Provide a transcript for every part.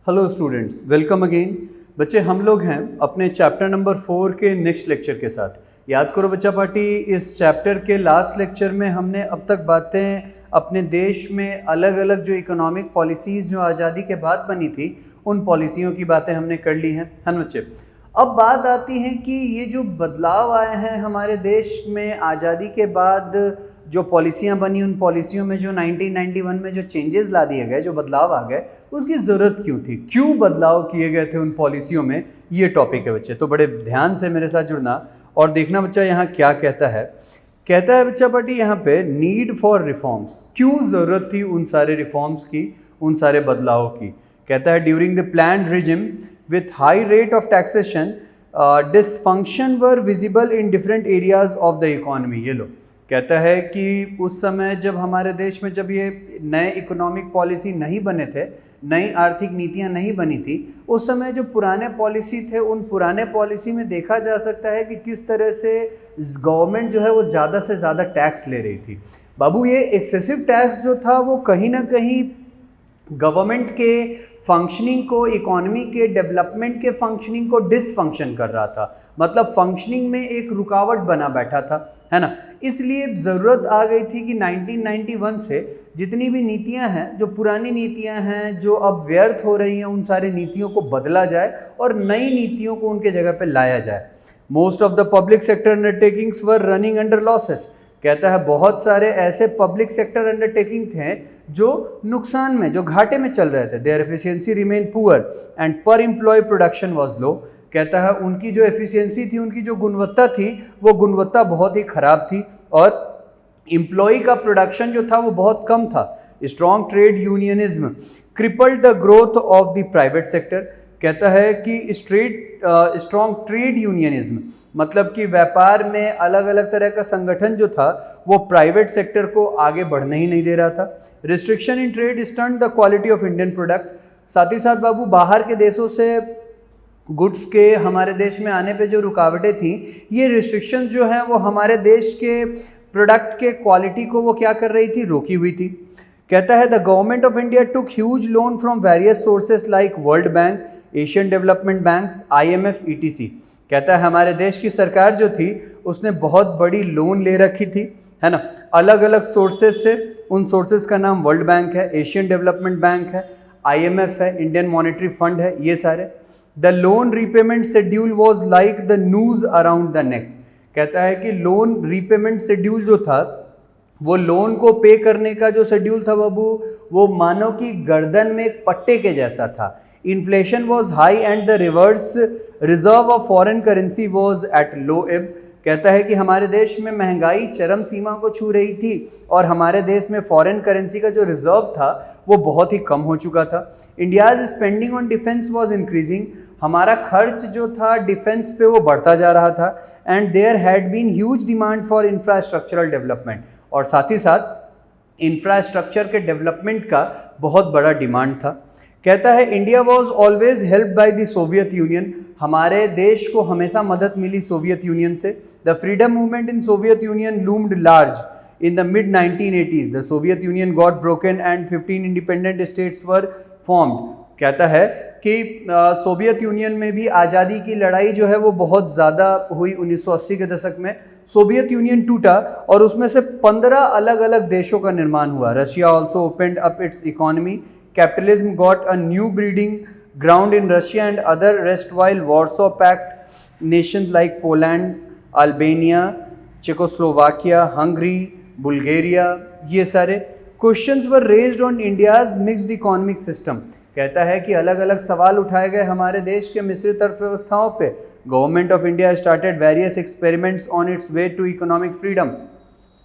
Hello students, welcome again. बच्चे, हम लोग हैं अपने चैप्टर नंबर 4 के नेक्स्ट लेक्चर के साथ। याद करो बच्चा पार्टी, इस चैप्टर के लास्ट लेक्चर में हमने अब तक बातें अपने देश में अलग अलग जो इकोनॉमिक पॉलिसीज़ जो आज़ादी के बाद बनी थी उन पॉलिसियों की बातें हमने कर ली हैं, है ना बच्चे। अब बात आती है कि ये जो बदलाव आए हैं हमारे देश में आज़ादी के बाद, जो पॉलिसियाँ बनी उन पॉलिसियों में जो 1991 में जो चेंजेस ला दिए गए, जो बदलाव आ गए, उसकी ज़रूरत क्यों थी, क्यों बदलाव किए गए थे उन पॉलिसियों में, ये टॉपिक है बच्चे। तो बड़े ध्यान से मेरे साथ जुड़ना और देखना बच्चा यहाँ क्या कहता है। कहता है बच्चा पार्टी यहाँ पे नीड फॉर रिफॉर्म्स, क्यों ज़रूरत थी उन सारे रिफॉर्म्स की, उन सारे बदलावों की। कहता है during the planned regime with high rate of taxation, dysfunction were visible in different areas of the economy। ये लो, कहता है कि उस समय जब हमारे देश में जब ये नए इकोनॉमिक पॉलिसी नहीं बने थे, नई आर्थिक नीतियां नहीं बनी थी, उस समय जो पुराने पॉलिसी थे उन पुराने पॉलिसी में देखा जा सकता है कि किस तरह से गवर्नमेंट जो है वो ज़्यादा से ज़्यादा टैक्स ले रही थी। बाबू, ये एक्सेसिव टैक्स जो था वो कहीं ना कहीं गवर्नमेंट के फंक्शनिंग को, इकोनॉमी के डेवलपमेंट के फंक्शनिंग को डिसफंक्शन कर रहा था, मतलब फंक्शनिंग में एक रुकावट बना बैठा था, है ना। इसलिए ज़रूरत आ गई थी कि 1991 से जितनी भी नीतियां हैं, जो पुरानी नीतियां हैं जो अब व्यर्थ हो रही हैं, उन सारी नीतियों को बदला जाए और नई नीतियों को उनके जगह पे लाया जाए। Most of the public sector undertakings were running under losses. कहता है बहुत सारे ऐसे पब्लिक सेक्टर अंडरटेकिंग थे जो नुकसान में, जो घाटे में चल रहे थे। Their efficiency remain poor and per employ production was low. कहता है उनकी जो एफिशिएंसी थी, उनकी जो गुणवत्ता थी, वो गुणवत्ता बहुत ही खराब थी और एम्प्लॉय का प्रोडक्शन जो था वो बहुत कम था। Strong trade unionism crippled the growth of the private sector. कहता है कि स्ट्रॉन्ग ट्रेड यूनियनिज्म, मतलब कि व्यापार में अलग अलग तरह का संगठन जो था वो प्राइवेट सेक्टर को आगे बढ़ने ही नहीं दे रहा था। Restriction in trade stunt the quality of Indian product. साथ ही साथ बाबू, बाहर के देशों से गुड्स के हमारे देश में आने पे जो रुकावटें थी, ये रिस्ट्रिक्शन जो हैं वो हमारे देश के प्रोडक्ट के क्वालिटी को वो क्या कर रही थी, रोकी हुई थी। कहता है the government of India took huge loan from various sources like world bank, Asian development banks, IMF, ETC। कहता है हमारे देश की सरकार जो थी उसने बहुत बड़ी लोन ले रखी थी, है ना, अलग अलग सोर्सेस से। उन सोर्सेस का नाम वर्ल्ड बैंक है, एशियन डेवलपमेंट बैंक है, IMF है, इंडियन मॉनेटरी फंड है, ये सारे। The loan repayment schedule was like the noose around the neck. कहता है कि लोन रीपेमेंट शेड्यूल जो था, वो लोन को पे करने का जो शेड्यूल था बाबू, वो मानो कि गर्दन में एक पट्टे के जैसा था। Inflation was high and the reverse reserve of foreign currency was at low एब। कहता है कि हमारे देश में महंगाई चरम सीमा को छू रही थी और हमारे देश में फॉरेन करेंसी का जो रिजर्व था वो बहुत ही कम हो चुका था। India's spending on defence was increasing. हमारा खर्च जो था डिफेंस पे वो बढ़ता जा रहा था। And there had been huge demand for infrastructural development. और साथ ही साथ इंफ्रास्ट्रक्चर के डेवलपमेंट का बहुत बड़ा डिमांड था। कहता है India was always help by the Soviet Union. हमारे देश को हमेशा मदद मिली सोवियत यूनियन से। The freedom movement in Soviet Union loomed large in the mid 1980s। The Soviet Union got broken and 15 independent states were formed. कहता है कि सोवियत यूनियन में भी आज़ादी की लड़ाई जो है वो बहुत ज़्यादा हुई। 1980 के दशक में सोवियत यूनियन टूटा और उसमें से 15 अलग अलग देशों का निर्माण हुआ। Russia also opened up it's economy. Capitalism got a new breeding ground in Russia and other rest, while Warsaw Pact nations like Poland, Albania, Czechoslovakia, Hungary, Bulgaria, ये सारे questions were raised on India's mixed economic system। कहता है कि अलग अलग सवाल उठाए गए हमारे देश के मिश्रित अर्थव्यवस्थाओं पे। Government of India started various experiments on its way to economic freedom.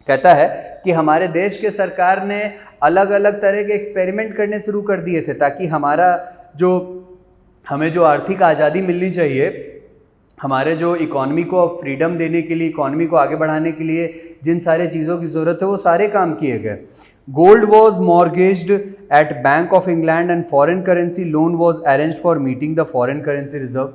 कहता है कि हमारे देश के सरकार ने अलग अलग तरह के एक्सपेरिमेंट करने शुरू कर दिए थे ताकि हमें जो आर्थिक आज़ादी मिलनी चाहिए, हमारे जो इकॉनमी को फ्रीडम देने के लिए, इकॉनमी को आगे बढ़ाने के लिए जिन सारे चीज़ों की ज़रूरत है वो सारे काम किए गए। Gold was mortgaged at Bank of England and foreign currency loan was arranged for meeting the foreign currency reserve.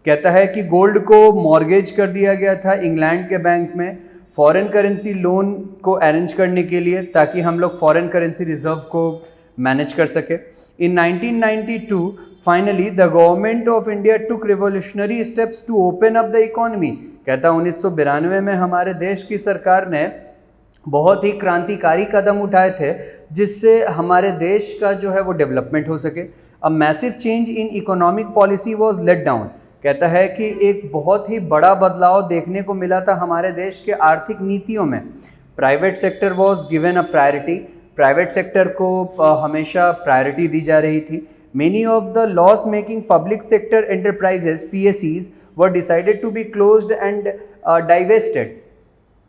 कहता है कि गोल्ड को मॉर्गेज कर दिया गया था इंग्लैंड के बैंक में फॉरेन करेंसी लोन को अरेंज करने के लिए, ताकि हम लोग फॉरेन करेंसी रिजर्व को मैनेज कर सके। In 1992 finally the government of India took revolutionary steps to open up the economy. कहता 1992 में हमारे देश की सरकार ने बहुत ही क्रांतिकारी कदम उठाए थे जिससे हमारे देश का जो है वो डेवलपमेंट हो सके। A massive change in economic policy was let down. कहता है कि एक बहुत ही बड़ा बदलाव देखने को मिला था हमारे देश के आर्थिक नीतियों में। Private sector was given a priority. Private sector को हमेशा प्रायोरिटी दी जा रही थी। Many of the loss-making public sector enterprises (PSEs) were decided to be closed and divested.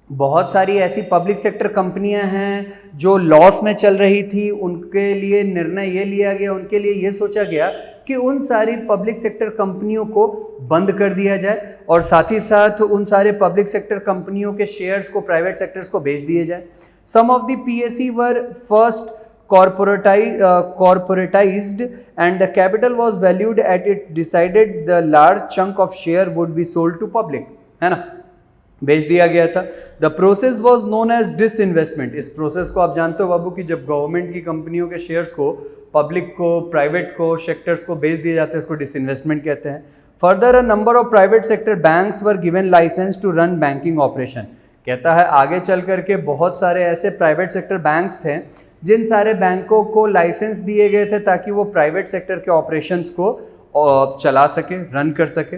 बहुत सारी ऐसी पब्लिक सेक्टर कंपनियां हैं जो लॉस में चल रही थी, उनके लिए निर्णय ये लिया गया, उनके लिए ये सोचा गया कि उन सारी पब्लिक सेक्टर कंपनियों को बंद कर दिया जाए और साथ ही साथ उन सारे पब्लिक सेक्टर कंपनियों के शेयर्स को प्राइवेट सेक्टर्स को बेच दिए जाए। Some of the PSE were first corporatized and the capital was valued at it decided the large chunk of share would be sold to public, है ना, बेच दिया गया था। The process was known as disinvestment। इस process को आप जानते हो बाबू कि जब गवर्नमेंट की कंपनियों के शेयर्स को पब्लिक को, प्राइवेट को, सेक्टर्स को बेच दिए जाते हैं, उसको डिसइन्वेस्टमेंट कहते हैं। Further a number of private sector banks were given licence to run banking operation. कहता है आगे चल करके बहुत सारे ऐसे प्राइवेट सेक्टर बैंक्स थे जिन सारे बैंकों को लाइसेंस दिए गए थे ताकि वो प्राइवेट सेक्टर के ऑपरेशंस को चला सके, रन कर सके।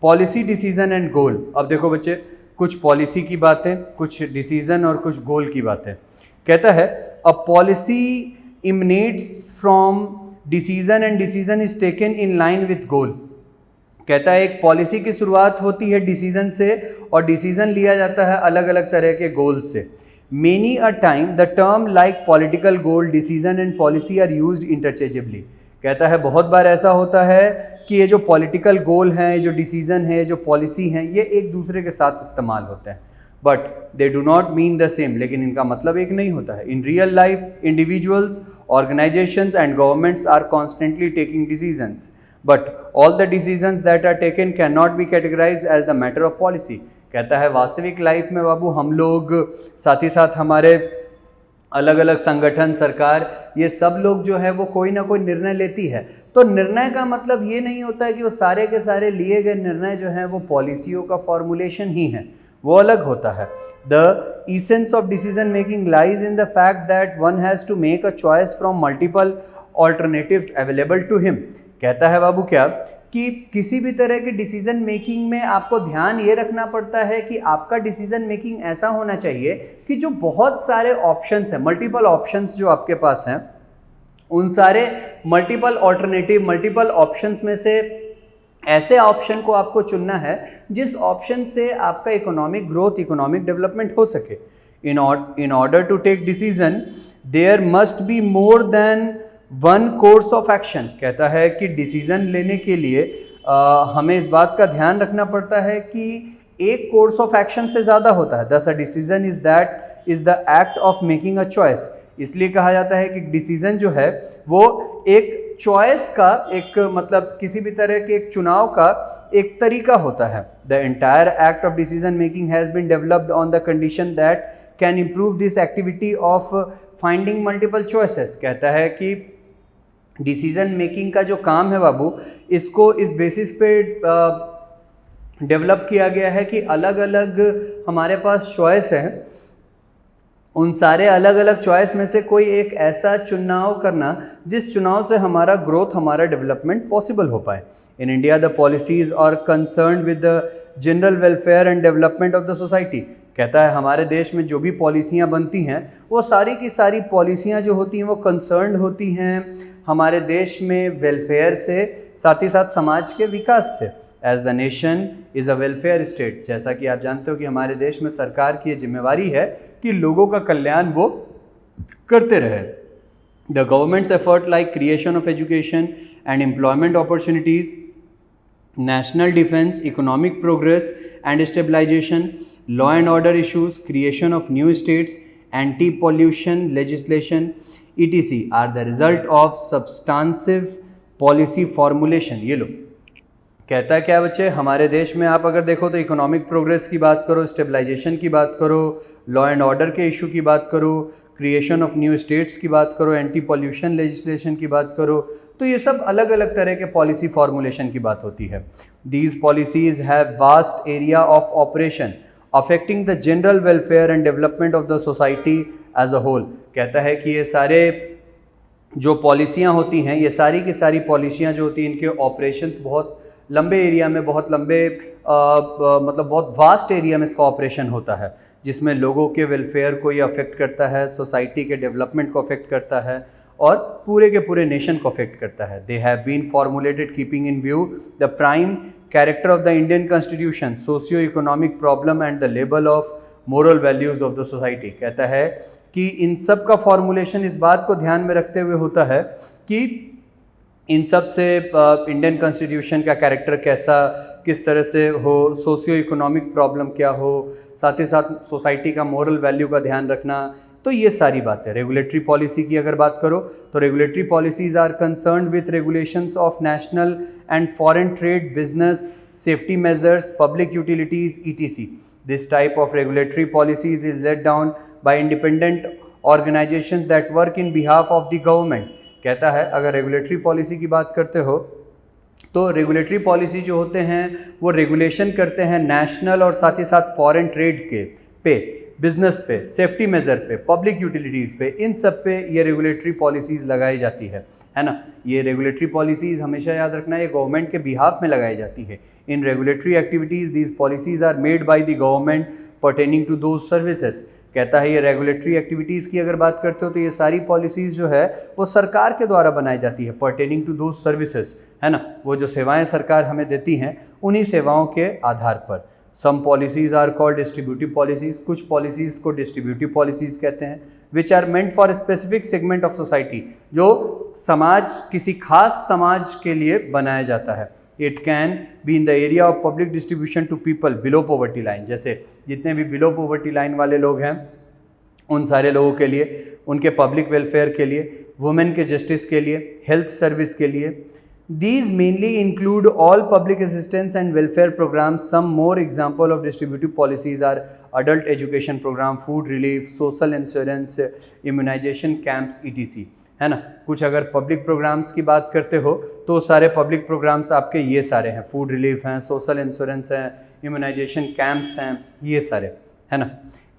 पॉलिसी डिसीजन एंड गोल। अब देखो बच्चे, कुछ पॉलिसी की बातें, कुछ डिसीजन और कुछ गोल की बातें। कहता है a policy emanates from decision and decision is taken in line with goal. कहता है एक पॉलिसी की शुरुआत होती है डिसीजन से और डिसीजन लिया जाता है अलग अलग तरह के गोल से। Many a time the term like political goal, decision and policy are used interchangeably। कहता है बहुत बार ऐसा होता है कि ये जो पॉलिटिकल गोल हैं, ये जो डिसीजन है, जो पॉलिसी हैं, ये एक दूसरे के साथ इस्तेमाल होते हैं, but they do not mean the same. लेकिन इनका मतलब एक नहीं होता है। In real life individuals, organisations and governments are constantly taking decisions, but all the decisions that are taken can not be categorised as the matter of policy. कहता है वास्तविक लाइफ में बाबू हम लोग, साथ ही साथ हमारे अलग अलग संगठन, सरकार, ये सब लोग जो है वो कोई ना कोई निर्णय लेती है। तो निर्णय का मतलब ये नहीं होता है कि वो सारे के सारे लिए गए निर्णय जो हैं वो पॉलिसियों का फॉर्मुलेशन ही है, वो अलग होता है। The essence of decision making lies in the fact that one has to make a choice from multiple alternatives available to him. कहता है बाबू क्या कि किसी भी तरह की डिसीजन मेकिंग में आपको ध्यान ये रखना पड़ता है कि आपका डिसीजन मेकिंग ऐसा होना चाहिए कि जो बहुत सारे ऑप्शंस हैं, मल्टीपल ऑप्शंस जो आपके पास हैं, उन सारे मल्टीपल ऑल्टरनेटिव, मल्टीपल ऑप्शंस में से ऐसे ऑप्शन को आपको चुनना है जिस ऑप्शन से आपका इकोनॉमिक ग्रोथ, इकोनॉमिक डेवलपमेंट हो सके। In order to take decision there must be more than one course of action. कहता है कि डिसीजन लेने के लिए हमें इस बात का ध्यान रखना पड़ता है कि एक कोर्स ऑफ एक्शन से ज़्यादा होता है। दस a decision is the act of making a choice. इसलिए कहा जाता है कि डिसीजन जो है वो एक चॉइस का, एक मतलब किसी भी तरह के एक चुनाव का एक तरीका होता है। The entire act of decision making has been developed on the condition that can improve this activity of finding multiple choices. कहता है कि डिसीजन मेकिंग का जो काम है बाबू, इसको इस बेसिस पे डेवलप किया गया है कि अलग अलग हमारे पास चॉइस है, उन सारे अलग अलग चॉइस में से कोई एक ऐसा चुनाव करना जिस चुनाव से हमारा ग्रोथ, हमारा डेवलपमेंट पॉसिबल हो पाए। In India the policies are concern with the general welfare and development of the society. कहता है हमारे देश में जो भी पॉलिसियाँ बनती हैं वो सारी की सारी पॉलिसियाँ जो होती हैं वो कंसर्न्ड होती हैं हमारे देश में वेलफेयर से, साथ ही साथ समाज के विकास से। As the nation is a welfare state. जैसा कि आप जानते हो कि हमारे देश में सरकार की ये जिम्मेवारी है कि लोगों का कल्याण वो करते रहे। The governments effort like creation of education and employment opportunities, national defense, economic progress and stabilization, law and order issues, creation of new states, anti-pollution legislation, etc. are the result of substantive policy formulation। ये लो, कहता है क्या बच्चे, हमारे देश में आप अगर देखो तो इकोनॉमिक प्रोग्रेस की बात करो, स्टेबलाइजेशन की बात करो, लॉ एंड ऑर्डर के इशू की बात करो, क्रिएशन ऑफ न्यू स्टेट्स की बात करो, एंटी पॉल्यूशन लेजिस्लेशन की बात करो, तो ये सब अलग अलग तरह के पॉलिसी फॉर्मुलेशन की बात होती है। These policies have vast area of operation affecting the general welfare and development of the society as a whole. कहता है कि ये सारे जो पॉलिसियाँ होती हैं, ये सारी की सारी पॉलिसियाँ जो होती हैं, इनके ऑपरेशंस बहुत लंबे एरिया में, बहुत लंबे मतलब बहुत वास्ट एरिया में इसका ऑपरेशन होता है, जिसमें लोगों के वेलफेयर को ये अफेक्ट करता है, सोसाइटी के डेवलपमेंट को अफेक्ट करता है और पूरे के पूरे नेशन को अफेक्ट करता है। They have been formulated keeping in view the prime character of the Indian constitution, socio economic problem and the level of moral values of the society. कहता है कि इन सब का फॉर्मुलेशन इस बात को ध्यान में रखते हुए होता है कि इन सब से इंडियन कॉन्स्टिट्यूशन का कैरेक्टर कैसा, किस तरह से हो, सोशियो इकोनॉमिक प्रॉब्लम क्या हो, साथ ही साथ सोसाइटी का मोरल वैल्यू का ध्यान रखना, तो ये सारी बातें। रेगुलेटरी पॉलिसी की अगर बात करो तो regulatory policies are concerned with regulations of national and foreign trade, business, safety measures, public utilities, etc. This type of regulatory policies is laid down by independent organizations that work in behalf of the government. कहता है अगर regulatory policy की बात करते हो तो regulatory policy जो होते हैं वो रेगुलेशन करते हैं नेशनल और साथ ही साथ फॉरेन ट्रेड के पे, बिजनेस पे, सेफ्टी मेजर पे, पब्लिक यूटिलिटीज़ पे, इन सब पे ये रेगुलेटरी पॉलिसीज़ लगाई जाती है ना। ये रेगुलेटरी पॉलिसीज़ हमेशा याद रखना, ये गवर्नमेंट के बिहाफ में लगाई जाती है। In regulatory activities these policies are made by the government pertaining to those services. कहता है ये रेगुलेटरी एक्टिविटीज़ की अगर बात करते हो तो ये सारी पॉलिसीज़ जो है वो सरकार के द्वारा बनाई जाती है, पर्टेनिंग टू दोज सर्विसेज, है ना। वो जो सेवाएं सरकार हमें देती हैं उन्हीं सेवाओं के आधार पर। Some policies are called distributive policies, कुछ पॉलिसीज़ को डिस्ट्रीब्यूटिव पॉलिसीज़ कहते हैं, which are meant for specific segment of society, जो समाज, किसी खास समाज के लिए बनाया जाता है। It can be in the area of public distribution to people below poverty line, जैसे जितने भी बिलो पॉवर्टी लाइन वाले लोग हैं उन सारे लोगों के लिए, उनके पब्लिक वेलफेयर के लिए, वुमेन के जस्टिस के लिए, हेल्थ सर्विस के लिए। These mainly include all public assistance and welfare programs. Some more example of distributive policies are adult education program, food relief, social insurance, immunization camps, etc. है ना। कुछ अगर पब्लिक प्रोग्राम्स की बात करते हो तो सारे पब्लिक प्रोग्राम्स आपके ये सारे हैं, फूड रिलीफ हैं, सोशल इंश्योरेंस हैं, इम्यूनाइजेशन कैंप्स हैं, ये सारे, है ना।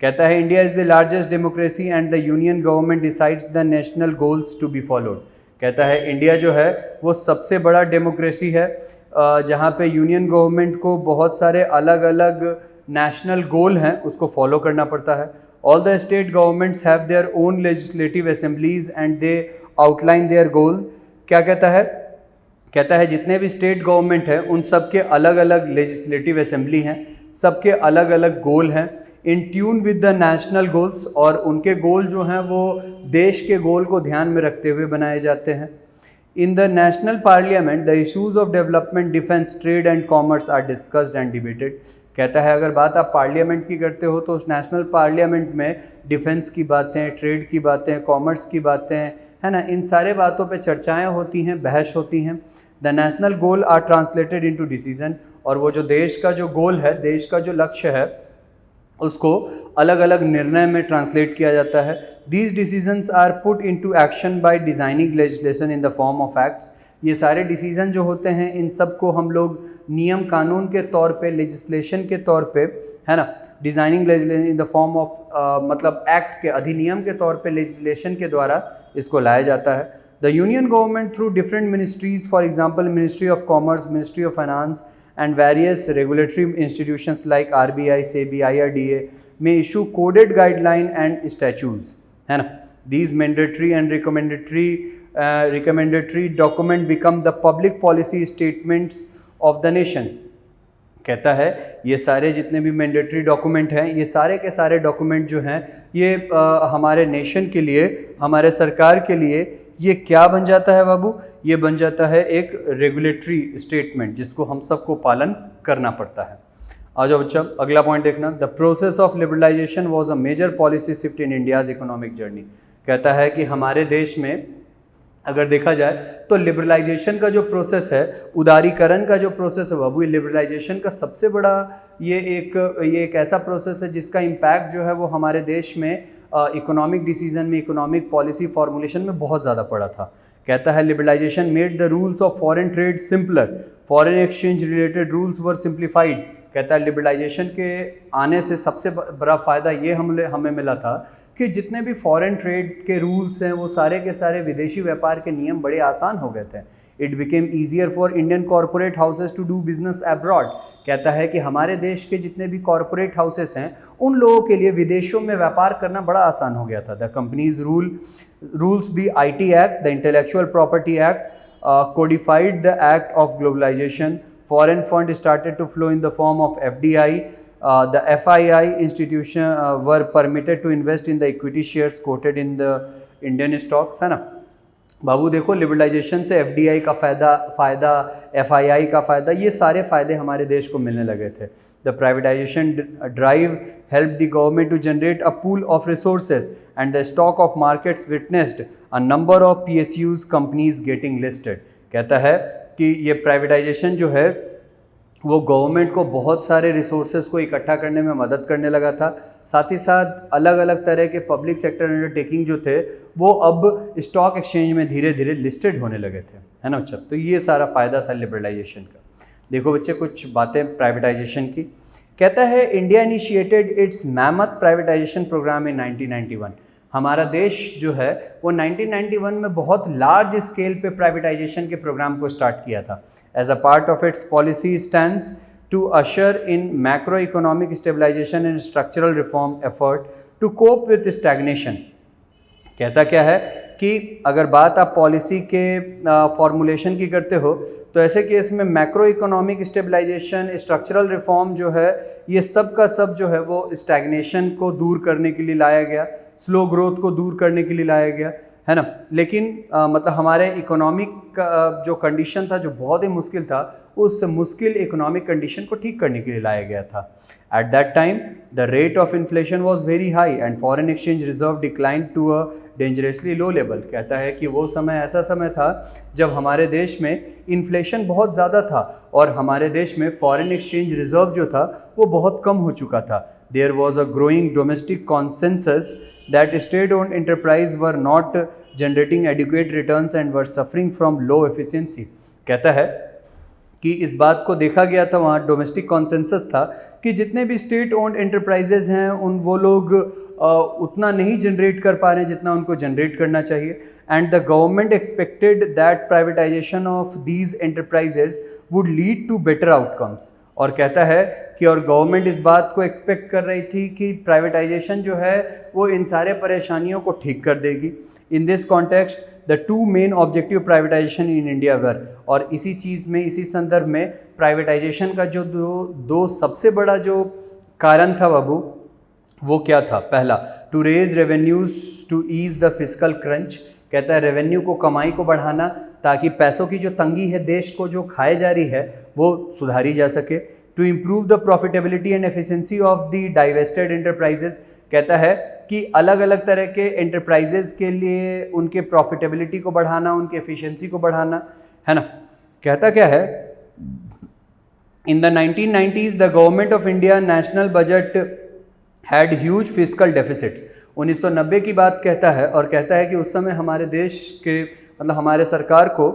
कहता है India is the largest democracy and the union government decides the national goals to be followed. कहता है इंडिया जो है वो सबसे बड़ा डेमोक्रेसी है जहाँ पे यूनियन गवर्नमेंट को बहुत सारे अलग अलग नेशनल गोल हैं उसको फॉलो करना पड़ता है। All the state governments have their own legislative assemblies and they outline there गोल। क्या कहता है? कहता है जितने भी स्टेट गवर्नमेंट हैं उन सब के अलग अलग लेजिस्लेटिव असेंबली हैं, सबके अलग अलग गोल हैं, in tune with the national goals, और उनके गोल जो हैं वो देश के गोल को ध्यान में रखते हुए बनाए जाते हैं। In the national parliament the issues of development, defence, trade and commerce are discussed and debated. कहता है अगर बात आप पार्लियामेंट की करते हो तो उस नेशनल पार्लियामेंट में डिफेंस की बातें, ट्रेड की बातें, कॉमर्स की बातें, है ना, इन सारे बातों पे चर्चाएं होती हैं, बहस होती हैं। The national goal are translated into decision, और वो जो देश का जो गोल है, देश का जो लक्ष्य है, उसको अलग अलग निर्णय में ट्रांसलेट किया जाता है। These decisions are put into action by designing legislation in the form of acts. ये सारे डिसीजन जो होते हैं इन सब को हम लोग नियम कानून के तौर पे, लेजिस्लेशन के तौर पे, है ना, designing legislation in the form of मतलब एक्ट के, अधिनियम के तौर पे, लेजिस्लेशन के द्वारा इसको लाया जाता है। The union government through different ministries, for example ministry of commerce, ministry of finance and various regulatory institutions like RBI, SEBI, IRDA may issue coded guideline and statutes, है ना। These mandatory and recommendatory document become the public policy statements of the nation। कहता है ये सारे जितने भी mandatory document हैं, ये सारे के सारे डॉक्यूमेंट जो हैं ये हमारे नेशन के लिए, हमारे सरकार के लिए ये क्या बन जाता है बाबू? ये बन जाता है एक रेगुलेटरी स्टेटमेंट जिसको हम सबको पालन करना पड़ता है। आ जाओ बच्चा, अगला पॉइंट देखना। The process of liberalisation was a major policy shift in India's economic journey. कहता है कि हमारे देश में अगर देखा जाए तो लिबरलाइजेशन का जो प्रोसेस है, उदारीकरण का जो प्रोसेस है बाबू, ये लिबरलाइजेशन का सबसे बड़ा ये एक ऐसा प्रोसेस है जिसका इम्पैक्ट जो है वो हमारे देश में इकोनॉमिक डिसीजन में, इकोनॉमिक पॉलिसी फॉर्मुलेशन में बहुत ज़्यादा पड़ा था। कहता है liberalisation made the rules of foreign trade simpler, foreign exchange related rules were simplified. कहता है लिबरलाइजेशन के आने से सबसे बड़ा फ़ायदा ये हमें मिला था कि जितने भी फॉरेन ट्रेड के रूल्स हैं वो सारे के सारे विदेशी व्यापार के नियम बड़े आसान हो गए थे। It became easier for Indian corporate houses to do business abroad. कहता है कि हमारे देश के जितने भी कॉरपोरेट हाउसेस हैं उन लोगों के लिए विदेशों में व्यापार करना बड़ा आसान हो गया था। The companies rules the IT act, the intellectual property act codified the act of globalisation, foreign fund started to flow in the form of FDI, the FII institution were permitted to invest in the equity shares quoted in the Indian stocks, है ना बाबू। देखो liberalisation से FDI का फ़ायदा FII का फ़ायदा, ये सारे फ़ायदे हमारे देश को मिलने लगे थे। The privatisation drive help the government to generate a pool of resources and the stock of markets witnessed a number of PSUs companies getting listed. कहता है कि ये प्राइवेटाइजेशन जो है वो गवर्नमेंट को बहुत सारे रिसोर्सेज को इकट्ठा करने में मदद करने लगा था। साथ ही साथ अलग अलग तरह के पब्लिक सेक्टर अंडरटेकिंग जो थे वो अब स्टॉक एक्सचेंज में धीरे धीरे लिस्टेड होने लगे थे, है ना बच्चा। तो ये सारा फ़ायदा था लिबरलाइजेशन का। देखो बच्चे कुछ बातें प्राइवेटाइजेशन की। कहता है India initiated its mammoth privatisation programme in 1991। हमारा देश जो है वो 1991 में बहुत लार्ज स्केल पे प्राइवेटाइजेशन के प्रोग्राम को स्टार्ट किया था। As a part of its policy stands to usher in macro economic stabilisation and structural reform effort to cope with stagnation. कहता क्या है कि अगर बात आप पॉलिसी के फॉर्मुलेशन की करते हो तो ऐसे केस में macro economic stabilisation, structural reform जो है ये सब का सब जो है वो स्टैग्नेशन को दूर करने के लिए लाया गया, स्लो ग्रोथ को दूर करने के लिए लाया गया, है ना। लेकिन मतलब हमारे इकोनॉमिक जो कंडीशन था जो बहुत ही मुश्किल था, उस मुश्किल इकोनॉमिक कंडीशन को ठीक करने के लिए लाया गया था। At that time the rate of inflation was very high and foreign exchange reserve decline to a dangerously low level. कहता है कि वो समय ऐसा समय था जब हमारे देश में इन्फ्लेशन बहुत ज़्यादा था और हमारे देश में फॉरेन एक्सचेंज रिजर्व जो था वो बहुत कम हो चुका था। There was a growing domestic consensus that state-owned enterprise were not generating adequate returns and were suffering from low efficiency। कहता है कि इस बात को देखा गया था, वहाँ डोमेस्टिक कॉन्सेंसस था कि जितने भी स्टेट ओन्ड एंटरप्राइजेज हैं वो लोग उतना नहीं जनरेट कर पा रहे हैं जितना उनको जनरेट करना चाहिए। And the government expected that privatisation of these enterprises would lead to better outcomes. और कहता है कि और गवर्नमेंट इस बात को एक्सपेक्ट कर रही थी कि प्राइवेटाइजेशन जो है वो इन सारे परेशानियों को ठीक कर देगी। In this context the two main objective privatisation in India were, और इसी चीज़ में, इसी संदर्भ में प्राइवेटाइजेशन का जो दो सबसे बड़ा जो कारण था बाबू वो क्या था। पहला, to raise revenues to ease the fiscal crunch. कहता है रेवेन्यू को, कमाई को बढ़ाना ताकि पैसों की जो तंगी है देश को जो खाए जा रही है वो सुधारी जा सके। To improve the profitability and efficiency of the divested enterprises. कहता है कि अलग अलग तरह के एंटरप्राइजेज के लिए उनके प्रॉफिटेबिलिटी को बढ़ाना, उनके एफिशिएंसी को बढ़ाना, है ना। कहता क्या है, in the 1990s the government of India national budget had huge fiscal deficits. 1990 की बात कहता है और कहता है कि उस समय हमारे देश के, मतलब हमारे सरकार को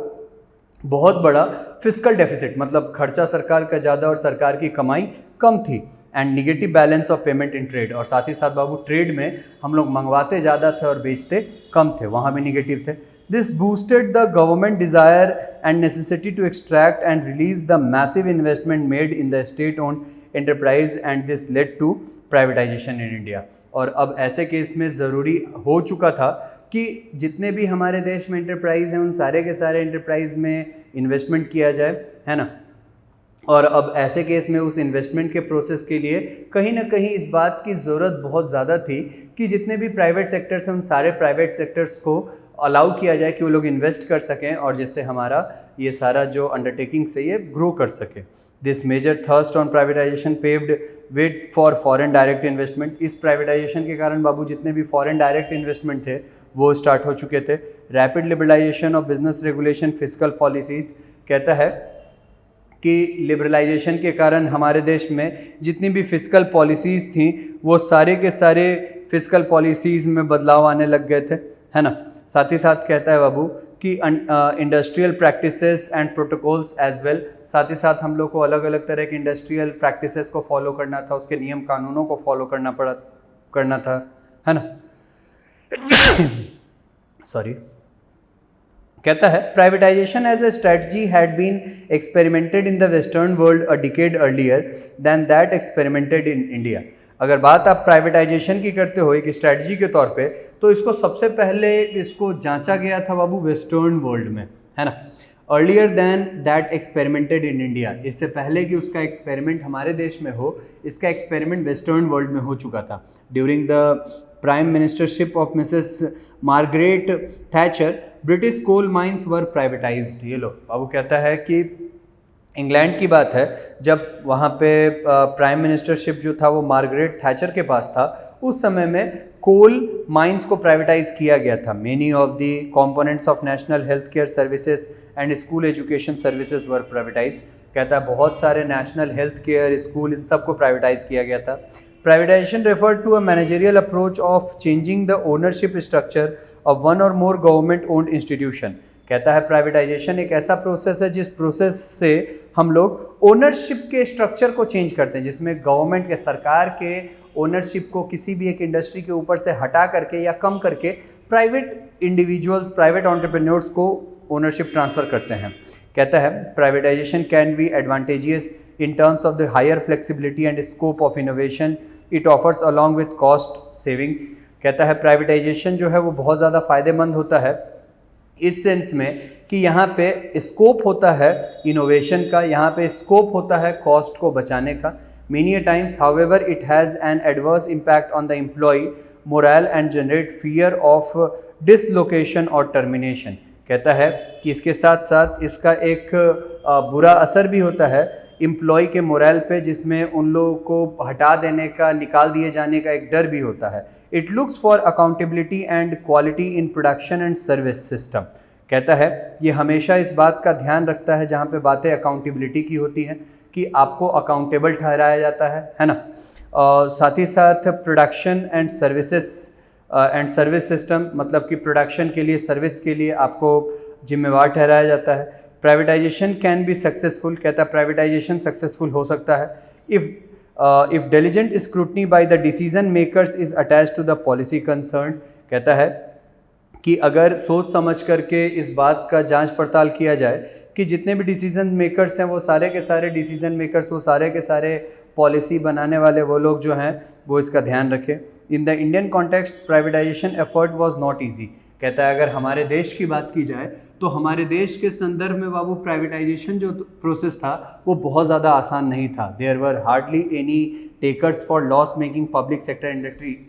बहुत बड़ा फिस्कल डेफिसिट, मतलब खर्चा सरकार का ज़्यादा और सरकार की कमाई कम थी। And negative balance of payment in trade, और साथ ही साथ बाबू ट्रेड में हम लोग मंगवाते ज़्यादा थे और बेचते कम थे, वहाँ भी निगेटिव थे। This boosted the government desire and necessity to extract and release the massive investment made in the state owned enterprise and this led to privatisation in India. और अब ऐसे केस में ज़रूरी हो चुका था कि जितने भी हमारे देश में एंटरप्राइज़ हैं उन सारे के सारे एंटरप्राइज़ में इन्वेस्टमेंट किया जाए, है ना। और अब ऐसे केस में उस इन्वेस्टमेंट के प्रोसेस के लिए कहीं ना कहीं इस बात की ज़रूरत बहुत ज़्यादा थी कि जितने भी प्राइवेट सेक्टर्स हैं उन सारे प्राइवेट सेक्टर्स को अलाउ किया जाए कि वो लोग इन्वेस्ट कर सकें और जिससे हमारा ये सारा जो अंडरटेकिंग से ये ग्रो कर सके। This major thrust on privatisation paved way for foreign direct investment. इस प्राइवेटाइजेशन के कारण बाबू जितने भी फॉरेन डायरेक्ट इन्वेस्टमेंट थे वो स्टार्ट हो चुके थे। Rapid liberalisation of business regulation fiscal policies, कहता है कि लिबरलाइजेशन के कारण हमारे देश में जितनी भी फिस्कल पॉलिसीज़ थी वो सारे के सारे फिस्कल पॉलिसीज़ में बदलाव आने लग गए थे, है ना। साथ ही साथ कहता है बाबू कि industrial practices and protocols as well, साथ ही साथ हम लोग को अलग अलग तरह के इंडस्ट्रियल प्रैक्टिसेस को फॉलो करना था, उसके नियम कानूनों को फॉलो करना था, है ना। सॉरी। कहता है privatisation as a strategy had been experimented in the western world a decade earlier than that experimented in India. अगर बात आप प्राइवेटाइजेशन की करते हो एक स्ट्रेटजी के तौर पे, तो इसको सबसे पहले इसको जांचा गया था बाबू वेस्टर्न वर्ल्ड में, है ना। Earlier than that experimented in India, इससे पहले कि उसका एक्सपेरिमेंट हमारे देश में हो, इसका एक्सपेरिमेंट वेस्टर्न वर्ल्ड में हो चुका था। During the prime ministership of Mrs Margaret Thatcher British coal mines were privatised. ये लो बाबू कहता है कि इंग्लैंड की बात है, जब वहाँ पे प्राइम मिनिस्टरशिप जो था वो मार्गरेट थैचर के पास था, उस समय में कोल माइंस को प्राइवेटाइज किया गया था। Many of the components of national health care services and school education services were privatise. कहता है बहुत सारे नेशनल हेल्थ केयर, स्कूल, इन सबको प्राइवेटाइज किया गया था। Privatization referred to a managerial approach of changing the ownership structure of one or more government-owned institution। कहता है प्राइवेटाइजेशन एक ऐसा प्रोसेस है जिस प्रोसेस से हम लोग ओनरशिप के स्ट्रक्चर को चेंज करते हैं, जिसमें गवर्नमेंट के, सरकार के ओनरशिप को किसी भी एक इंडस्ट्री के ऊपर से हटा करके या कम करके प्राइवेट इंडिविजुअल्स, प्राइवेट एंटरप्रेन्योर्स को ओनरशिप ट्रांसफ़र करते हैं। कहता है privatisation can B advantageous in terms of the higher flexibility and scope of innovation it offers along with cost savings। कहता है प्राइवेटाइजेशन जो है वो बहुत ज़्यादा फ़ायदेमंद होता है इस सेंस में कि यहाँ पे स्कोप होता है इनोवेशन का, यहाँ पे स्कोप होता है कॉस्ट को बचाने का। Many a times however it has an adverse impact on the employee morale and generate fear of dislocation or termination। कहता है कि इसके साथ साथ इसका एक बुरा असर भी होता है एम्प्लॉय के मोरल पे, जिसमें उन लोगों को हटा देने का, निकाल दिए जाने का एक डर भी होता है। It looks for accountability and quality in production and service system. कहता है ये हमेशा इस बात का ध्यान रखता है जहाँ पे बातें अकाउंटेबिलिटी की होती हैं कि आपको अकाउंटेबल ठहराया जाता है ना। साथ ही साथ प्रोडक्शन एंड सर्विस सिस्टम, मतलब कि प्रोडक्शन के लिए, सर्विस के लिए आपको जिम्मेवार ठहराया जाता है। Privatisation can be successful. कहता है प्राइवेटाइजेशन सक्सेसफुल हो सकता है if diligent scrutiny by the decision makers is attached to the policy concern. कहता है कि अगर सोच समझ करके इस बात का जांच पड़ताल किया जाए कि जितने भी डिसीजन मेकर्स हैं वो सारे के सारे डिसीजन मेकर्स, वो सारे के सारे पॉलिसी बनाने वाले वो लोग जो हैं वो इसका ध्यान रखें। In the Indian context privatisation effort was not easy. कहता है अगर हमारे देश की बात की जाए तो हमारे देश के संदर्भ में बाबू प्राइवेटाइजेशन जो प्रोसेस था वो बहुत ज़्यादा आसान नहीं था। There were hardly any takers for loss making public sector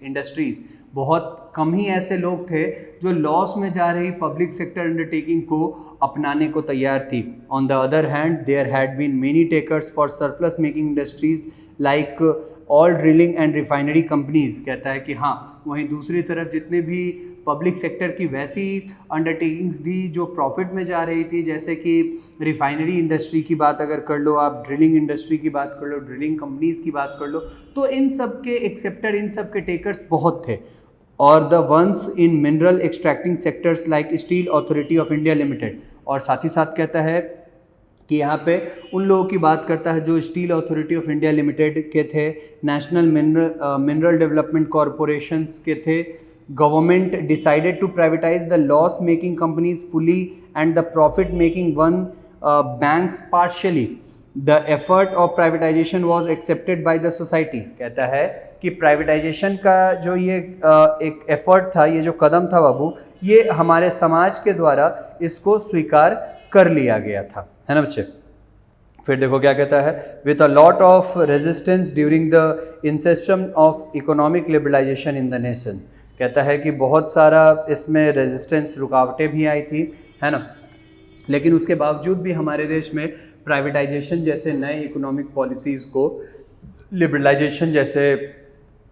industries. बहुत कम ही ऐसे लोग थे जो लॉस में जा रही पब्लिक सेक्टर अंडरटेकिंग को अपनाने को तैयार थी। On the other hand there had been many takers for surplus making industries like oil drilling and refinery companies. कहता है कि हाँ, वहीं दूसरी तरफ जितने भी पब्लिक सेक्टर की वैसी अंडरटेकिंग्स थी जो प्रॉफिट में जा रही थी, जैसे कि रिफाइनरी इंडस्ट्री की बात अगर कर लो आप, ड्रिलिंग इंडस्ट्री की बात कर लो, ड्रिलिंग कंपनीज की बात कर लो, तो इन सब के एक्सेप्टर, इन सब के टेकर्स बहुत थे। और the ones in mineral extracting sectors like steel authority of India limited. और साथ ही साथ कहता है कि यहाँ पे उन लोगों की बात करता है जो steel authority of India limited के थे, नेशनल मिनरल डेवलपमेंट कॉरपोरेशंस के थे। Government decided to privatise the loss making companies fully and the profit making one banks partially. The effort of privatisation was accepted by the society. कहता है कि privatisation का जो ये एक एफर्ट था, ये जो कदम था बाबू, ये हमारे समाज के द्वारा इसको स्वीकार कर लिया गया था, है ना बच्चे। फिर देखो क्या कहता है, with a lot of resistance during the inception of economic liberalisation in the nation. कहता है कि बहुत सारा इसमें रेजिस्टेंस, रुकावटें भी आई थी, है ना, लेकिन उसके बावजूद भी हमारे देश में प्राइवेटाइजेशन जैसे नए इकोनॉमिक पॉलिसीज़ को, लिबरलाइजेशन जैसे,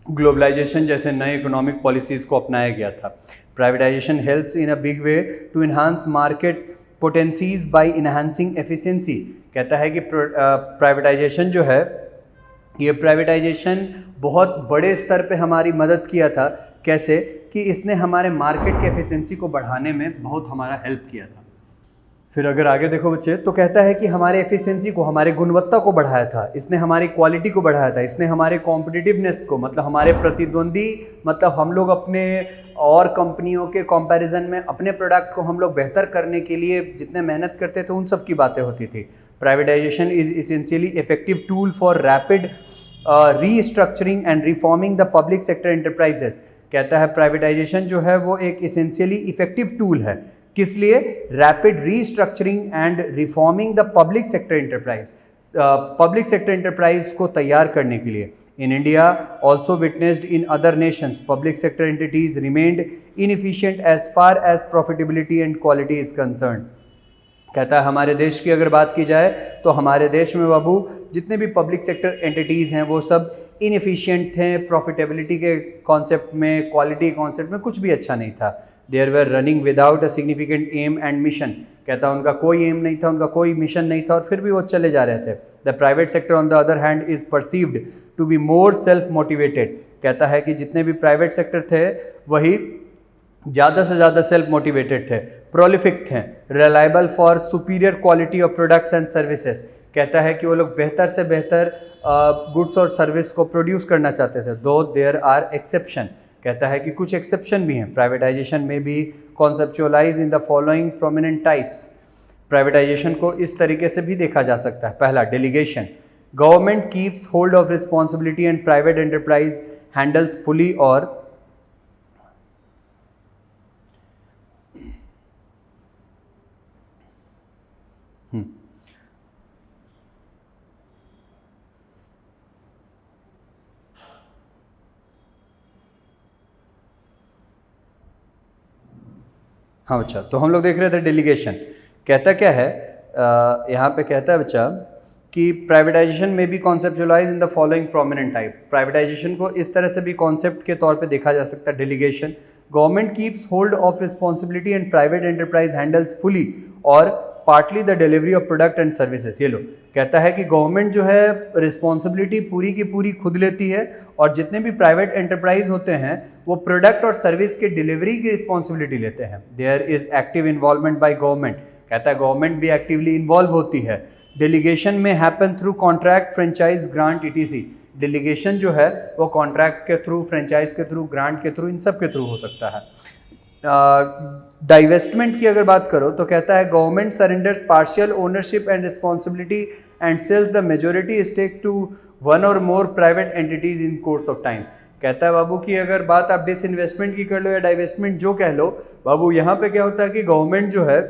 ग्लोबलाइजेशन जैसे नए इकोनॉमिक पॉलिसीज़ को अपनाया गया था। Privatisation helps in a big way to enhance market potencies by enhancing efficiency. कहता है कि प्राइवेटाइजेशन जो है, ये प्राइवेटाइजेशन बहुत बड़े स्तर पे हमारी मदद किया था। कैसे कि इसने हमारे मार्केट के एफिशिएंसी को बढ़ाने में बहुत हमारा हेल्प किया था। फिर अगर आगे देखो बच्चे, तो कहता है कि हमारे एफिशिएंसी को, हमारे गुणवत्ता को बढ़ाया था, इसने हमारी क्वालिटी को बढ़ाया था, इसने हमारे कॉम्पिटिटिवनेस को, मतलब हमारे प्रतिद्वंदी, मतलब हम लोग अपने और कंपनियों के कंपैरिजन में अपने प्रोडक्ट को हम लोग बेहतर करने के लिए जितने मेहनत करते थे, उन सब की बातें होती थी। Privatisation is essentially effective tool for rapid restructuring and reforming the public sector enterprises. कहता है प्राइवेटाइजेशन जो है वो एक इसेंशियली इफेक्टिव टूल है, किस लिए? Rapid restructuring and reforming the public sector enterprise, public sector enterprise को तैयार करने के लिए। In India, also witnessed in other nations, public sector entities remained inefficient as far as profitability and quality is concerned. कहता है हमारे देश की अगर बात की जाए तो हमारे देश में बाबू जितने भी पब्लिक सेक्टर एंटिटीज़ हैं वो सब इनएफिशिएंट थे, प्रॉफिटेबिलिटी के कॉन्सेप्ट में, क्वालिटी कॉन्सेप्ट में कुछ भी अच्छा नहीं था। There were running without a significant aim and mission. कहता है उनका कोई एम नहीं था, उनका कोई मिशन नहीं था, और फिर भी वो चले जा रहे थे। The private sector on the other hand is perceived to be more self motivated. कहता है कि जितने भी प्राइवेट सेक्टर थे वही ज़्यादा से ज़्यादा सेल्फ मोटिवेटेड थे, प्रोलिफिक थे, reliable for superior quality of products and services. कहता है कि वो लोग बेहतर से बेहतर गुड्स और सर्विस को प्रोड्यूस करना चाहते थे, दो देयर आर एक्सेप्शन। कहता है कि कुछ एक्सेप्शन भी हैं। प्राइवेटाइजेशन में भी conceptualise in the following prominent types. Privatisation को इस तरीके से भी देखा जा सकता है। पहला, delegation. Government keeps hold of responsibility and private enterprise handles fully और हाँ बच्चा, तो हम लोग देख रहे थे डेलीगेशन। कहता क्या है यहाँ पे, कहता है बच्चा कि प्राइवेटाइजेशन में भी conceptualise in the following prominent type. Privatisation को इस तरह से भी कॉन्सेप्ट के तौर पे देखा जा सकता है। Delegation, government keeps hold of responsibility and private enterprise handles fully और partly the delivery of product and services. ये लो, कहता है कि गवर्नमेंट जो है रिस्पॉन्सिबिलिटी पूरी की पूरी खुद लेती है, और जितने भी प्राइवेट एंटरप्राइज होते हैं वो प्रोडक्ट और सर्विस के डिलीवरी की रिस्पॉन्सिबिलिटी लेते हैं। There is active involvement by government. कहता है गवर्नमेंट भी एक्टिवली इन्वॉल्व होती है। डेलीगेशन में happen through contract, franchise, grant, etc. Delegation जो है वो कॉन्ट्रैक्ट के थ्रू, फ्रेंचाइज के थ्रू, ग्रांट के थ्रू, इन सब के थ्रू हो सकता है। डाइवेस्टमेंट की अगर बात करो तो कहता है government surrenders partial ownership and responsibility and sells the majority stake to one और more private entities in course of time. कहता है बाबू कि अगर बात आप डिसइन्वेस्टमेंट की कर लो या डाइवेस्टमेंट जो कह लो बाबू, यहाँ पे क्या होता है कि गवर्नमेंट जो है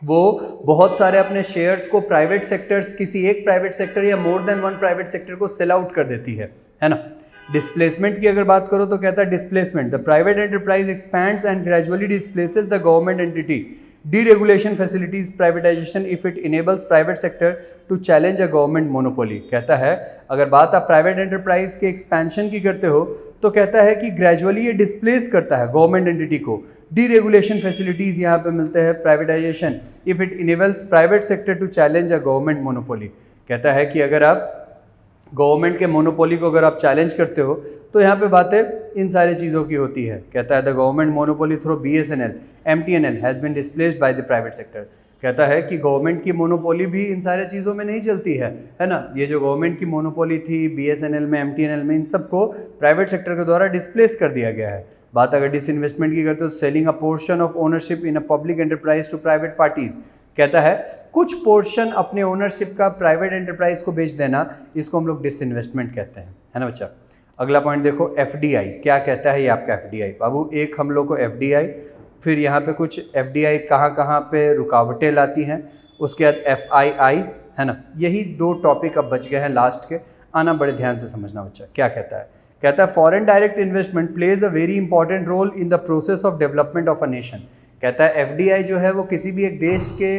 वो बहुत सारे अपने शेयर्स को प्राइवेट सेक्टर्स, किसी एक प्राइवेट सेक्टर या मोर देन वन प्राइवेट सेक्टर को सेल आउट कर देती है ना। डिस्प्लेसमेंट की अगर बात करो तो कहता है displacement, the private enterprise expands and gradually displaces the government entity. Deregulation facilities privatisation if it enables private sector to challenge a government monopoly. कहता है अगर बात आप प्राइवेट एंटरप्राइज के एक्सपेंशन की करते हो तो कहता है कि ग्रेजुअली ये डिस्प्लेस करता है गवर्नमेंट एंटिटी को। डीरेगुलेशन फैसिलिटीज यहाँ पे मिलते हैं privatisation if it enables private sector to challenge a government monopoly. कहता है कि अगर आप गवर्नमेंट के मोनोपोली को अगर आप चैलेंज करते हो तो यहाँ पे बातें इन सारी चीज़ों की होती है। कहता है the government monopoly through BSNL, MTNL has been displaced by the private sector. कहता है कि गवर्नमेंट की मोनोपोली भी इन सारे चीज़ों में नहीं चलती है ना। ये जो गवर्नमेंट की मोनोपोली थी BSNL में, MTNL में, इन सबको प्राइवेट सेक्टर के द्वारा डिस्प्लेस कर दिया गया है। बात अगर डिसइन्वेस्टमेंट की करते हो, selling a portion of ownership in a public enterprise to private parties. कहता है कुछ पोर्शन अपने ओनरशिप का प्राइवेट एंटरप्राइज को बेच देना, इसको हम लोग डिसइन्वेस्टमेंट कहते हैं, है ना बच्चा। अगला पॉइंट देखो FDI क्या कहता है। ये आपका FDI बाबू, एक हम लोग को FDI, फिर यहाँ पे कुछ FDI कहाँ पे रुकावटें लाती हैं, उसके बाद FII, है ना। यही दो टॉपिक अब बच गए हैं लास्ट के। आना बड़े ध्यान से समझना बच्चा। क्या कहता है? कहता है foreign direct investment plays a very important role in the process of development of a nation. कहता है एफडीआई जो है वो किसी भी एक देश के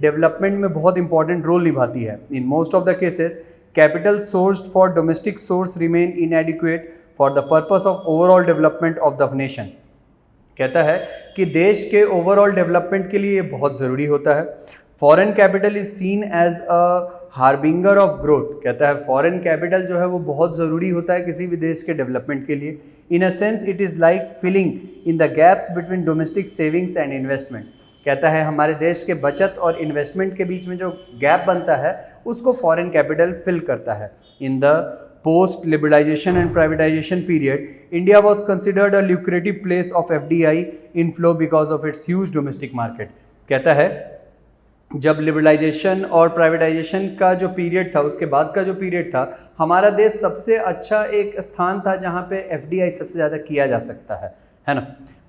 डेवलपमेंट में बहुत इंपॉर्टेंट रोल निभाती है। In most of the cases capital sourced for domestic source remain इनएडिक्वेट for the purpose of overall development of the nation. कहता है कि देश के ओवरऑल डेवलपमेंट के लिए ये बहुत ज़रूरी होता है। Foreign capital is seen as a harbinger of growth. कहता है फॉरेन कैपिटल जो है वो बहुत ज़रूरी होता है किसी भी देश के डेवलपमेंट के लिए। In a sense it is like filling in the gaps between domestic savings and investment. कहता है हमारे देश के बचत और इन्वेस्टमेंट के बीच में जो गैप बनता है उसको फॉरेन कैपिटल फिल करता है। In the post liberalization and privatization period, India was considered a lucrative place of FDI inflow because of its huge domestic market। कहता है जब लिबरलाइजेशन और प्राइवेटाइजेशन का जो पीरियड था उसके बाद का जो पीरियड था, हमारा देश सबसे अच्छा एक स्थान था जहाँ पे FDI सबसे ज़्यादा किया जा सकता है ना।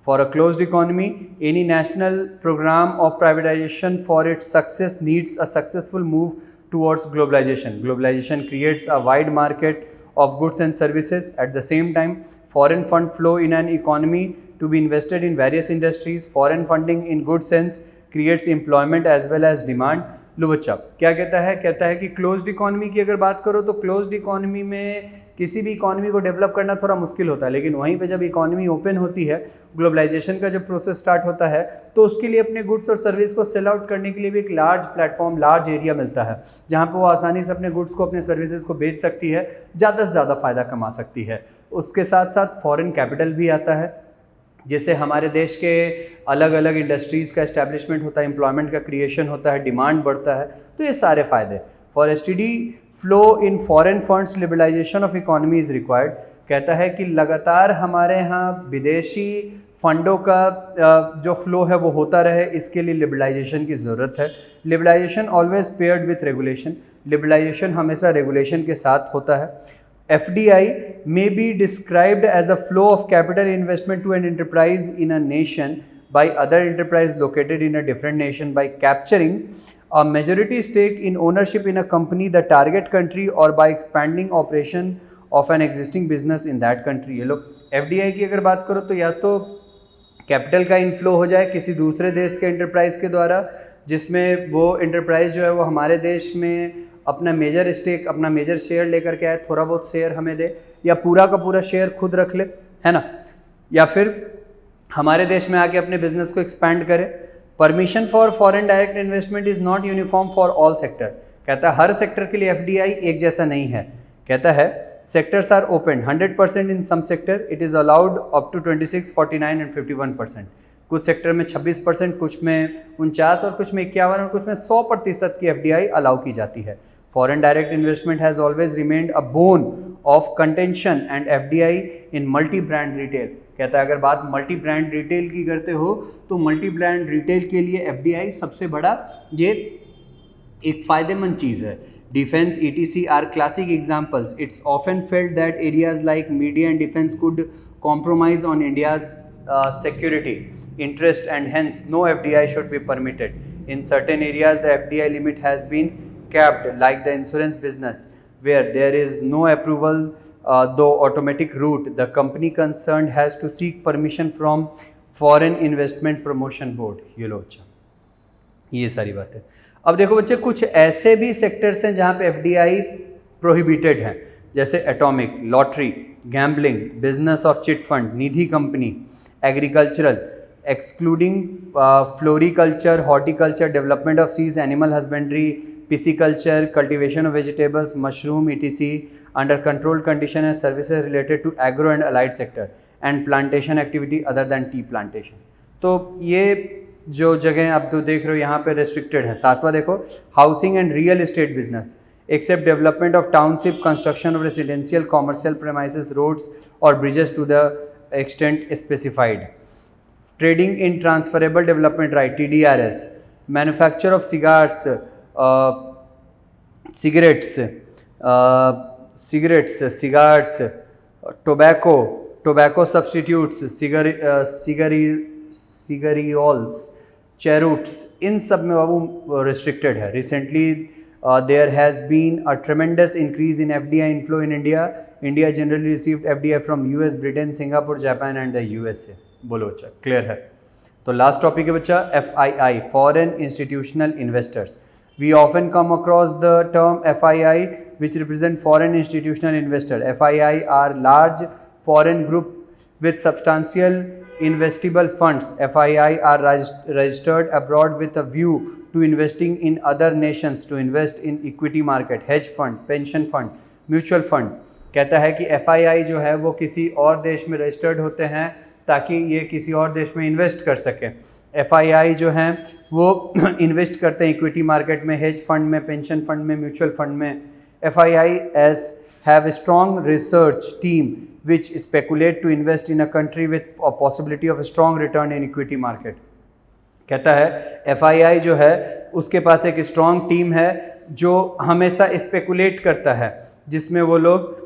For a closed economy any national programme of privatisation for its success needs a successful move towards globalization. Globalization creates a wide market of goods and services. At the same time, foreign fund flow in an economy to be invested in various industries. Foreign funding in good sense creates employment as well as demand. लो बच्चा क्या कहता है? कहता है कि closed economy की अगर बात करो तो क्लोज्ड इकोनॉमी में किसी भी इकोनॉमी को डेवलप करना थोड़ा मुश्किल होता है, लेकिन वहीं पे जब इकोनॉमी ओपन होती है, ग्लोबलाइजेशन का जब प्रोसेस स्टार्ट होता है, तो उसके लिए अपने गुड्स और सर्विस को सेल आउट करने के लिए भी एक लार्ज प्लेटफॉर्म, लार्ज एरिया मिलता है जहाँ पे वो आसानी से अपने गुड्स को, अपने सर्विसेज को बेच सकती है, ज़्यादा से ज़्यादा फ़ायदा कमा सकती है। उसके साथ साथ फॉरेन कैपिटल भी आता है, जिससे हमारे देश के अलग अलग इंडस्ट्रीज़ का इस्टेब्लिशमेंट होता है, एम्प्लॉयमेंट का क्रिएशन होता है, डिमांड बढ़ता है। तो ये सारे फ़ायदे। For steady flow in foreign funds liberalisation of economy is required. कहता है कि लगातार हमारे यहाँ विदेशी फंडों का जो फ्लो है वो होता रहे, इसके लिए लिबरलाइजेशन की ज़रूरत है। Liberalisation always paired with regulation. Liberalisation हमेशा रेगुलेशन के साथ होता है। FDI may be described as a flow of capital investment to an enterprise in a nation by other enterprise located in a different nation by capturing a majority stake in ownership in a company, the target country, or by expanding operation of an existing business in that country। ये लोग FDI की अगर बात करो तो या तो capital का इनफ्लो हो जाए किसी दूसरे देश के एंटरप्राइज के द्वारा, जिसमें वो एंटरप्राइज जो है वो हमारे देश में अपना मेजर स्टेक, अपना मेजर शेयर लेकर के आए, थोड़ा बहुत शेयर हमें दे, या पूरा का पूरा शेयर खुद रख ले, है ना, या फिर हमारे देश में आके अपने बिजनेस को एक्सपैंड करे। Permission for foreign direct investment is not uniform for all sector. कहता है हर सेक्टर के लिए FDI एक जैसा नहीं है। कहता है sectors are open 100% in some sector, it is allowed up to 26, 49 and 51%। कुछ सेक्टर में 26%, कुछ में 49 और कुछ में 51 और कुछ में 100% की FDI अलाउ की जाती है। Foreign direct investment has always remained a bone of contention and FDI in multi brand retail. कहता है अगर बात मल्टी ब्रांड रिटेल की करते हो तो मल्टी ब्रांड रिटेल के लिए FDI सबसे बड़ा ये एक फ़ायदेमंद चीज़ है। Defense etc are classic examples. It's often felt that areas like media and defense could compromise on India's security interest and hence no FDI should be permitted. In certain areas the FDI limit has been capped, like the insurance business where there is no approval though automatic route. The company concerned has to seek permission from Foreign Investment Promotion Board। ये लो अच्छा, ये सारी बातें। अब देखो बच्चे कुछ ऐसे भी सेक्टर्स हैं जहाँ पे FDI प्रोहिबिटेड हैं, जैसे atomic, lottery, gambling, business of chit fund, nidhi company, agricultural excluding floriculture, horticulture, development of सीज, animal husbandry, pisciculture, cultivation of vegetables, mushroom etc under controlled condition and services related to agro and allied sector and plantation activity other than tea plantation। तो ये जो जगह आप तो देख रहे हो यहाँ पे रेस्ट्रिक्टेड है। सातवां देखो housing and real estate business except development of township, construction of residential commercial premises, roads और bridges to the extent specified, trading in transferable development right TDRS, manufacture of cigars, cigars, tobacco substitutes, cigarillos, cheroots, इन सब में बाबू restricted है। Recently there has been a tremendous increase in FDI inflow in India. India generally received FDI from US, Britain, Singapore, Japan and the USA. बोलो बच्चा, clear है? तो last topic है बच्चा FII, Foreign Institutional Investors. We often come across the term FII which represent foreign institutional investor. FII are large foreign group with substantial investable funds. FII are registered abroad with a view to investing in other nations, to invest in equity market, hedge fund, pension fund, mutual fund. कहता है कि FII जो है वो किसी और देश में रजिस्टर्ड होते हैं ताकि ये किसी और देश में इन्वेस्ट कर सकें. FII जो हैं वो इन्वेस्ट करते हैं इक्विटी मार्केट में, हेज फंड में, पेंशन फंड में, म्यूचुअल फंड में. FII have a strong research team which speculate to invest in a country with a possibility of a strong return in equity market. कहता है FII जो है उसके पास एक स्ट्रॉन्ग टीम है जो हमेशा स्पेकुलेट करता है, जिसमें वो लोग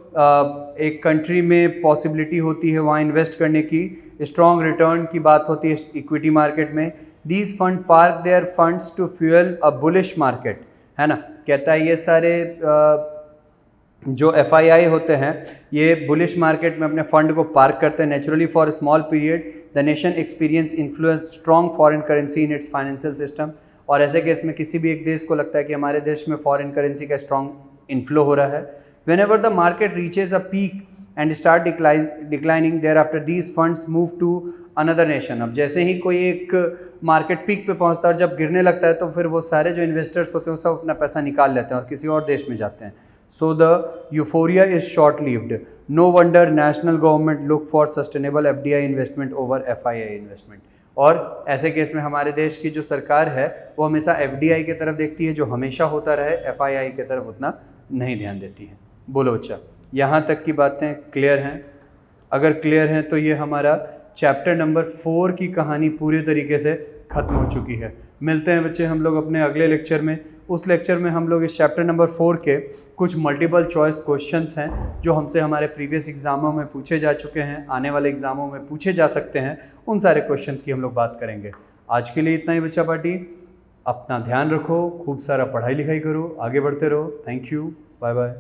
एक कंट्री में पॉसिबिलिटी होती है वहाँ इन्वेस्ट करने की, स्ट्रॉन्ग रिटर्न की बात होती है इक्विटी मार्केट में. These fund park their funds to fuel a bullish market, है ना. कहता है ये सारे जो FII होते हैं ये बुलिश मार्केट में अपने फंड को पार्क करते हैं. Naturally for small period the nation experience influence strong foreign currency in its financial system. और ऐसे केस में किसी भी एक देश को लगता है कि हमारे देश में फॉरेन करेंसी का स्ट्रॉन्ग इन्फ्लो हो रहा है. Whenever the market reaches a peak and start declining thereafter these funds move to another nation. अब जैसे ही कोई एक मार्केट पीक पे पहुंचता है और जब गिरने लगता है तो फिर वो सारे जो इन्वेस्टर्स होते हैं वो सब अपना पैसा निकाल लेते हैं और किसी और देश में जाते हैं. So the euphoria is short-lived. No wonder national government look for sustainable FDI investment over FII investment. और ऐसे केस में हमारे देश की जो सरकार है वो हमेशा FDI की तरफ देखती है जो हमेशा होता रहे, FII की तरफ उतना नहीं ध्यान देती है. बोलो बच्चा, यहाँ तक की बातें क्लियर हैं? अगर क्लियर हैं तो ये हमारा चैप्टर नंबर 4 की कहानी पूरी तरीके से ख़त्म हो चुकी है. मिलते हैं बच्चे हम लोग अपने अगले लेक्चर में. उस लेक्चर में हम लोग इस चैप्टर नंबर 4 के कुछ मल्टीपल चॉइस क्वेश्चंस हैं जो हमसे हमारे प्रीवियस एग्ज़ामों में पूछे जा चुके हैं, आने वाले एग्ज़ामों में पूछे जा सकते हैं, उन सारे क्वेश्चंस की हम लोग बात करेंगे. आज के लिए इतना ही बच्चा पार्टी. अपना ध्यान रखो, खूब सारा पढ़ाई लिखाई करो, आगे बढ़ते रहो. Thank you, bye bye.